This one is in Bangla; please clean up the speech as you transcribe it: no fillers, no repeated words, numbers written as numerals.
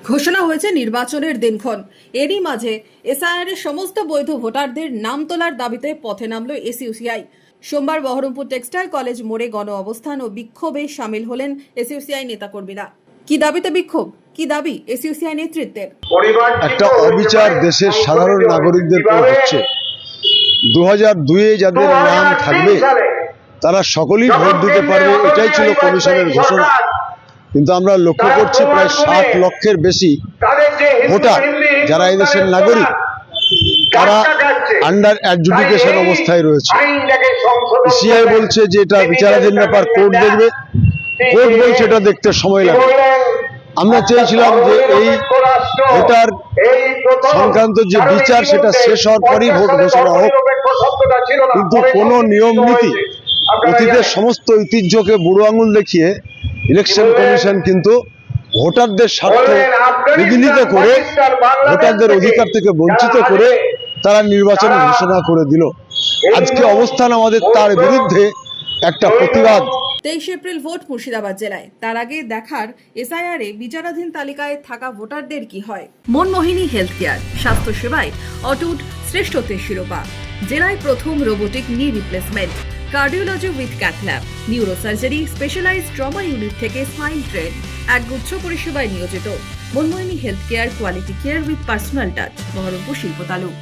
ঘোষণা হয়েছে নির্বাচনের দিনক্ষণ। এরই মাঝে এসআইআর এর সমস্ত বৈধ ভোটারদের নাম তোলার দাবিতে পথে নামল এসইউসিআই। সোমবার বহরমপুর টেক্সটাইল কলেজ মোড়ে গণ অবস্থান ও বিক্ষোভে সামিল হলেন এসইউসিআই নেতাকর্মীরা। কি দাবিতে বিক্ষোভ, কি দাবি এসইউসিআই নেতৃত্বের? একটা অবিচার দেশের সাধারণ নাগরিকদের উপর হচ্ছে। 2002-এ যাদের নাম থাকবে তারা সকলেই ভোট দিতে পারবে, এটাই ছিল কমিশনের ঘোষণা। কিন্তু আমরা লক্ষ্য করছি প্রায় 60 লক্ষের বেশি ভোটার যারা এদেশের নাগরিক, তারা আন্ডার অ্যাডজুডিকেশন অবস্থায় রয়েছে। সিআই বলছে যে এটা বিচারাধীন ব্যাপার, কোর্ট দেখবে। কোর্ট বলছে এটা দেখতে সময় লাগবে। আমরা চেয়েছিলাম যে এই ভোটার সংক্রান্ত যে বিচার সেটা শেষ হওয়ার পরই ভোট ঘোষণা হোক, কিন্তু কোনো নিয়ম নীতি, অতীতের সমস্ত ঐতিহ্যকে বুড়ো আঙুল দেখিয়ে ইলেকশন কমিশন কিন্তু ভোটারদের স্বার্থ বিঘ্নিত করে, ভোটারদের অধিকার থেকে বঞ্চিত করে তারা নির্বাচন ঘোষণা করে দিল। আজকে অবস্থান আমাদের তার বিরুদ্ধে একটা প্রতিবাদ। 23 এপ্রিল ভোট মুর্শিদাবাদ জেলায়। তার আগে দেখার এসআইআর এ বিচারাধীন তালিকায় থাকা ভোটারদের কি হয়। মনমোহিনী হেলথ কেয়ার, স্বাস্থ্য সেবায় অটুট শ্রেষ্ঠত্বের শিরোপা। জেলায় প্রথম robotic knee replacement, cardiology with cath lab, neurosurgery, specialised trauma unit থেকে স্মাইল ট্রেন, একগুচ্ছ পরিষেবায় নিয়োজিত। Manmohini health care, quality care with personal touch, Baharampur শিল্প তালুক।